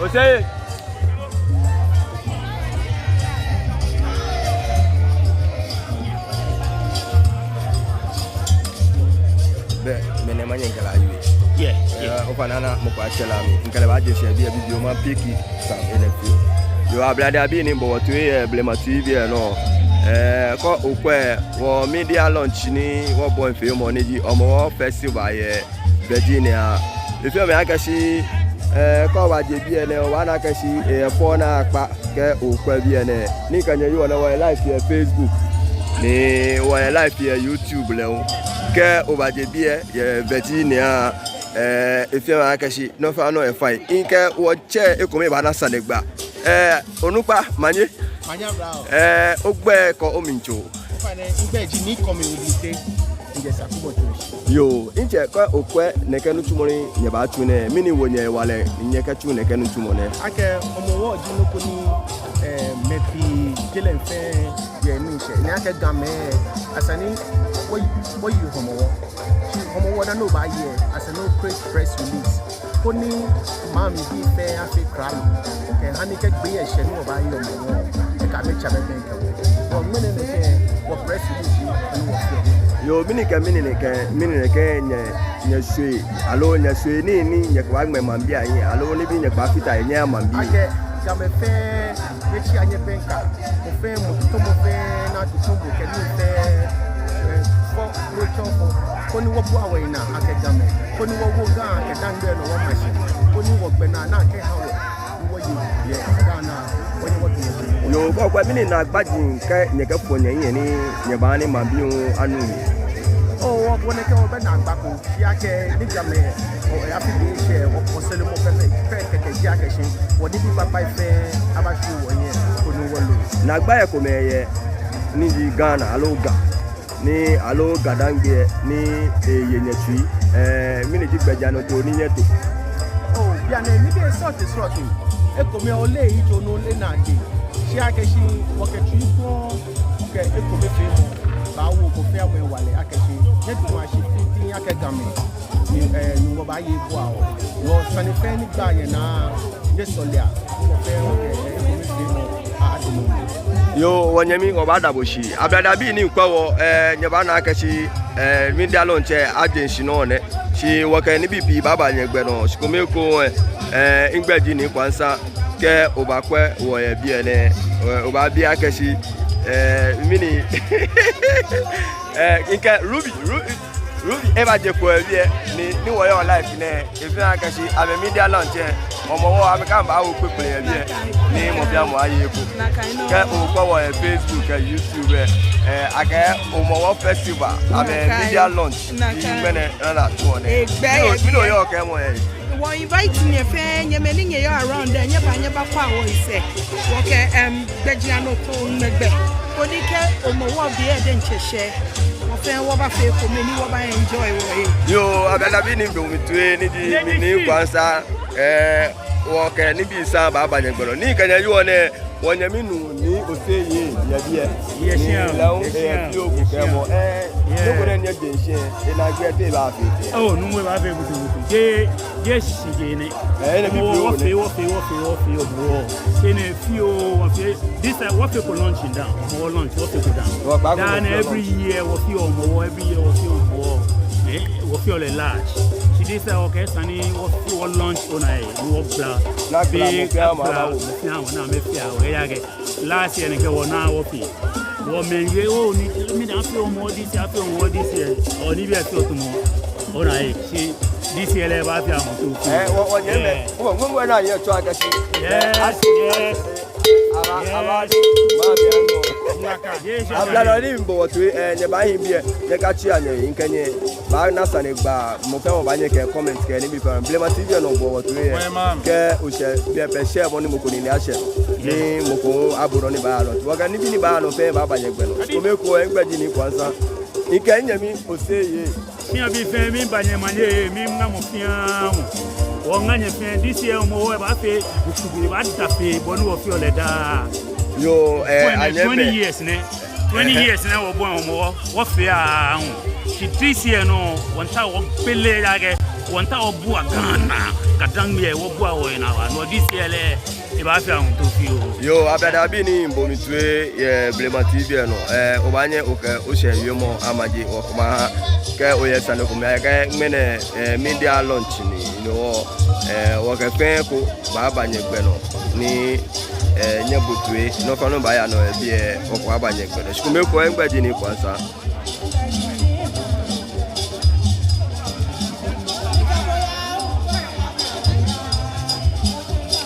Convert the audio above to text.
Ose. Be menema nyengala yiwe. Yeah. Ofanana mokwachela mi. Nkale baje shebia bidio ma piki sam NFU. Yo ablade abi ni mbo watu blema TV no. Ko okwe wo media launch ni wo boy fe mo neji omo festival ye Virginia. If you me akashi ko ba je bi ene wa na akashi fo na akpa ke okwa bi ene ni kanya yi wona wa live here Facebook ni wa live here YouTube le ke o ba je bi ye Virginia if you me akashi no fa no e fine inke wo che ekomi ba na sanegba onupa manye bravo ogbe ko omincho fine igbe ji ni komi odite ngesa kubo to yo inche ko okwe nekenu tumori nyeba tune mini wonye wale nyeka tu nekenu tumone ake omowo ji nuko ni mepi jelenfe ye ni se ni ake game asani wo you homowo na no ba ye asano press release koni mami bi fe afrika ke hanike gbe ye se ni ba ye omowo e ka me chabe ben ke wo mene ne ke wo press release ni wo fe yo mini ke nye swe alo nye swe ni nye kwa gbe mambia yin alo ni bi nye kwa fita nye mambia ake game fe ye chi anye benka o fe mo to mo fe na to tombo ke ni fe fo lo chofo koni wo bu awe na ake game koni wo ga ke dangbe no wo machine koni wo gbe na ke hawo wo yi ye na koni wo tu yo ko kwa mini na gbaji nke nye ke fo nye yin ni nye ba ni mambia anu oh wona ke wo be na gbako ya ke ni game o ya fi bi se o sele mo fe ke ji ake se wo ni bi papa ife aba fi wo yen koni wo lo na gba e ko meye ni di Ghana alo gadangbe ni yenetui mini ji gbeja no to ni yeto oh bia na ni be sort e ko me o le ijo no le na de si ake si wo ke tu ko ke e ko me fe mo ba wo ko fe mo wale ake si ne tu ma si tin ake game ni wo ba ye bo awo wo sani fe ni gba yen na de solia wo fe o ke e ko me fe mo a de mo yo wonyemi obadaboshi abadabi ni nkwawo nyeba na akashi media launch agency no ne shi woke ni bibi baba nyegbe no shikomeko ingbeji ni kwansa ke obakwe wo ye bi ene obabi akashi mini inka ruby eba je ko ewie ni wo your life ne efi akashi ame media launch omowo amekamba awo pepele ewie ni mo bia mo aye ko ke o ko wo Facebook YouTube ake omowo festival ame media launch ngene na to ne mi no yo ke mo wo invite me fe nyemeni nye yo around there nyeba kwa wo ise wo ke gbejia no to megbe onike omowo bi e de nchehye wo fe wo ba fe ko meni wo ba enjoy wo yo abadabi ni do mi tue ni di ni kwansa wo ke ni bi sa baba nyegboro ni kanya yo ne wonyemi nu ni oseye ya bia ni lawo fi o ke mo no go ne jense ina gbe te ba fi oh nu mo ba fe butu je shige ne ne bi wo fe o bro se ne fi o wo fe this what people launching down more launch what people down then every year wo fi o mo every year wo fi o mo wo fi o le large she dey say okay sani wo launch on ai wo bla big bla na me fi a ya ge last year ne ke wo na wo fi wo menwe o ni mi na fi o mo this year o ni bi e fi o to mo on ai she this year le ba fi a mo to wo nyeme wo ngwe na ye to agashi yes aba ma bia no abla ni mbo watu nye ba hin bia nye ka chi anye nkenye ba na sane gba mo fe mo ba nye ke comment ke ni bi fa blema TV no bo watu ke o she bia pe share mo ni mo ko ni a share ni mo ko aburo ni ba lo wo ga ni bi ni ba lo fe ba ba nye gbe no ko me ko engbaji ni kwansa nkenye mi o se ye si abi fe mi ba nye manye mi na mo fian o nganye fe this year mo we ba fe butubi ba da fe bonu wo fi ole da yo 20 years ne 20 years na wo bon mo wo fe a hu si this year no won ta wo pele ya ge wanta obu agana kadang ye wo bua wo na wa no this year le e ba fi ahun to fi o yo abada bi ni mbo mi tue ye Blema TV no obanye oke o se yemo amaje o kuma ke o ye sanu kuma ke mene media launch ni no wo ke pen ko ba banye gbe no ni nyebutue no fa no ba ya no e bi o ko abanye gbe no skume ko engbe ji ni kwansa